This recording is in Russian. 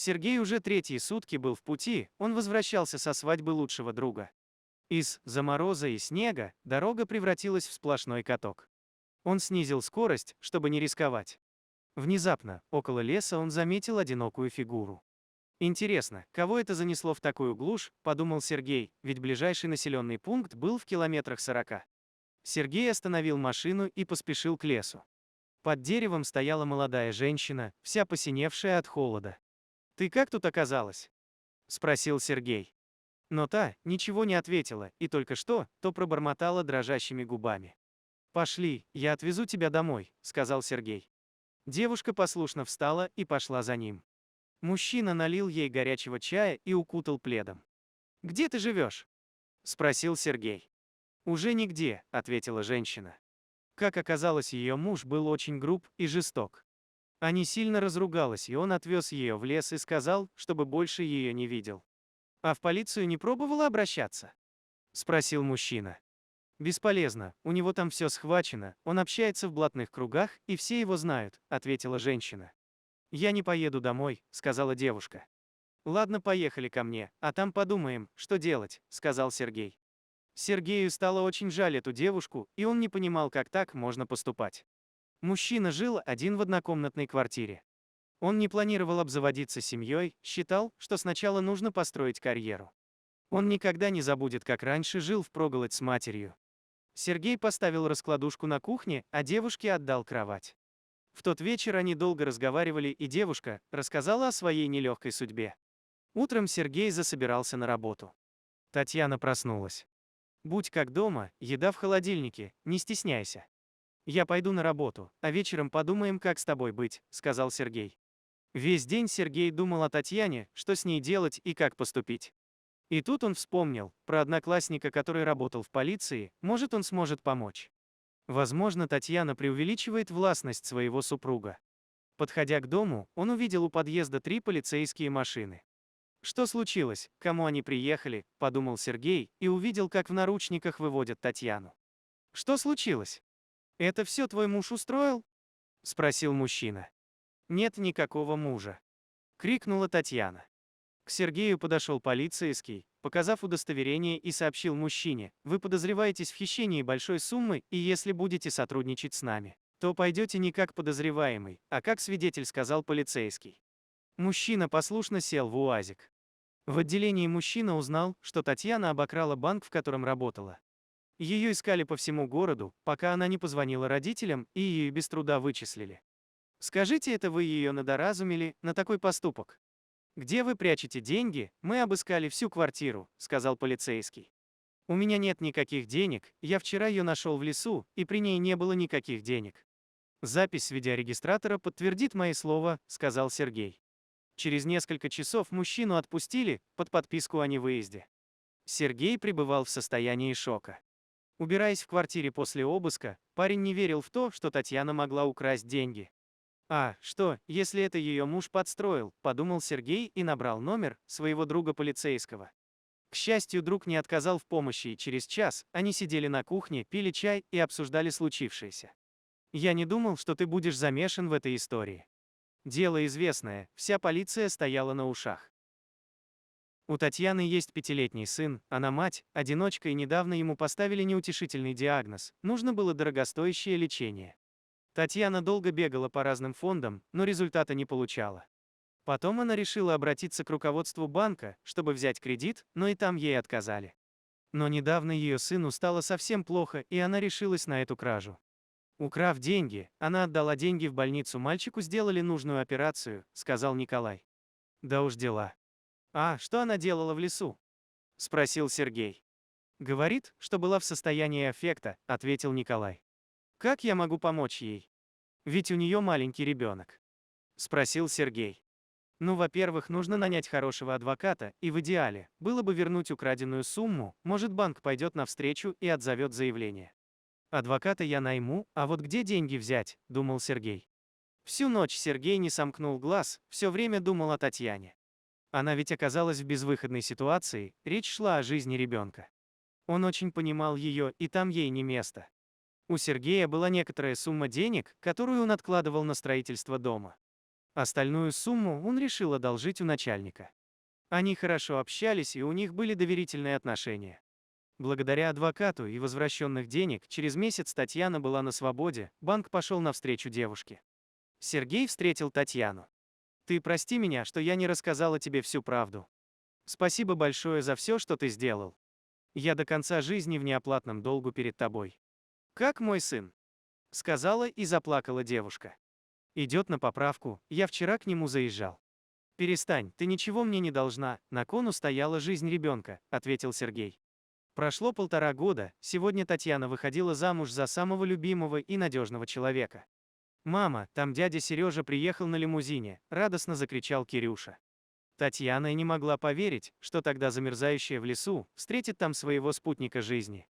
Сергей уже третьи сутки был в пути, он возвращался со свадьбы лучшего друга. Из-за мороза и снега дорога превратилась в сплошной каток. Он снизил скорость, чтобы не рисковать. Внезапно, около леса он заметил одинокую фигуру. «Интересно, кого это занесло в такую глушь?» – подумал Сергей, ведь ближайший населенный пункт был в километрах 40. Сергей остановил машину и поспешил к лесу. Под деревом стояла молодая женщина, вся посиневшая от холода. «Ты как тут оказалась?» – спросил Сергей. Но та ничего не ответила и только что то пробормотала дрожащими губами. «Пошли, я отвезу тебя домой», – сказал Сергей. Девушка послушно встала и пошла за ним. Мужчина налил ей горячего чая и укутал пледом. «Где ты живешь?» – спросил Сергей. «Уже нигде», – ответила женщина. Как оказалось, ее муж был очень груб и жесток. Они сильно разругались, и он отвез ее в лес и сказал, чтобы больше ее не видел. «А в полицию не пробовала обращаться?» – спросил мужчина. «Бесполезно, у него там все схвачено, он общается в блатных кругах, и все его знают», – ответила женщина. «Я не поеду домой», – сказала девушка. «Ладно, поехали ко мне, а там подумаем, что делать», – сказал Сергей. Сергею стало очень жаль эту девушку, и он не понимал, как так можно поступать. Мужчина жил один в однокомнатной квартире. Он не планировал обзаводиться семьей, считал, что сначала нужно построить карьеру. Он никогда не забудет, как раньше жил впроголодь с матерью. Сергей поставил раскладушку на кухне, а девушке отдал кровать. В тот вечер они долго разговаривали, и девушка рассказала о своей нелегкой судьбе. Утром Сергей засобирался на работу. Татьяна проснулась. «Будь как дома, еда в холодильнике, не стесняйся. Я пойду на работу, а вечером подумаем, как с тобой быть», — сказал Сергей. Весь день Сергей думал о Татьяне, что с ней делать и как поступить. И тут он вспомнил про одноклассника, который работал в полиции, может, он сможет помочь. Возможно, Татьяна преувеличивает властность своего супруга. Подходя к дому, он увидел у подъезда 3 полицейские машины. «Что случилось? К кому они приехали?» – подумал Сергей и увидел, как в наручниках выводят Татьяну. «Что случилось? Это все твой муж устроил?» – спросил мужчина. «Нет никакого мужа», – крикнула Татьяна. К Сергею подошел полицейский, показав удостоверение, и сообщил мужчине: «Вы подозреваетесь в хищении большой суммы, и если будете сотрудничать с нами, то пойдете не как подозреваемый, а как свидетель», – сказал полицейский. Мужчина послушно сел в УАЗик. В отделении мужчина узнал, что Татьяна обокрала банк, в котором работала. Ее искали по всему городу, пока она не позвонила родителям, и ее без труда вычислили. «Скажите, это вы ее надоразумили на такой поступок?» «Где вы прячете деньги? Мы обыскали всю квартиру», — сказал полицейский. «У меня нет никаких денег, я вчера ее нашел в лесу, и при ней не было никаких денег». «Запись с видеорегистратора подтвердит мои слова», — сказал Сергей. Через несколько часов мужчину отпустили под подписку о невыезде. Сергей пребывал в состоянии шока. Убираясь в квартире после обыска, парень не верил в то, что Татьяна могла украсть деньги. «А, что, если это ее муж подстроил?» – подумал Сергей и набрал номер своего друга полицейского. К счастью, друг не отказал в помощи, и через час они сидели на кухне, пили чай и обсуждали случившееся. «Я не думал, что ты будешь замешан в этой истории. Дело известное, вся полиция стояла на ушах. У Татьяны есть 5-летний сын, она мать, одиночка, и недавно ему поставили неутешительный диагноз, нужно было дорогостоящее лечение. Татьяна долго бегала по разным фондам, но результата не получала. Потом она решила обратиться к руководству банка, чтобы взять кредит, но и там ей отказали. Но недавно ее сыну стало совсем плохо, и она решилась на эту кражу. Украв деньги, она отдала деньги в больницу, мальчику сделали нужную операцию, сказал Николай. Да уж дела. «А что она делала в лесу?» – спросил Сергей. «Говорит, что была в состоянии аффекта», – ответил Николай. «Как я могу помочь ей? Ведь у нее маленький ребенок», – спросил Сергей. «Ну, во-первых, нужно нанять хорошего адвоката, и в идеале было бы вернуть украденную сумму, может, банк пойдет навстречу и отзовет заявление. Адвоката я найму, а вот где деньги взять?» – думал Сергей. Всю ночь Сергей не сомкнул глаз, все время думал о Татьяне. Она ведь оказалась в безвыходной ситуации, речь шла о жизни ребенка. Он очень понимал ее, и там ей не место. У Сергея была некоторая сумма денег, которую он откладывал на строительство дома. Остальную сумму он решил одолжить у начальника. Они хорошо общались, и у них были доверительные отношения. Благодаря адвокату и возвращенных денег, через месяц Татьяна была на свободе, банк пошел навстречу девушке. Сергей встретил Татьяну. «Ты прости меня, что я не рассказала тебе всю правду. Спасибо большое за все, что ты сделал. Я до конца жизни в неоплатном долгу перед тобой. Как мой сын», — сказала и заплакала девушка. «Идет на поправку, я вчера к нему заезжал». «Перестань, ты ничего мне не должна, на кону стояла жизнь ребенка», — ответил Сергей. Прошло 1,5 года, сегодня Татьяна выходила замуж за самого любимого и надежного человека. «Мама, там дядя Сережа приехал на лимузине», — радостно закричал Кирюша. Татьяна и не могла поверить, что тогда замерзающая в лесу встретит там своего спутника жизни.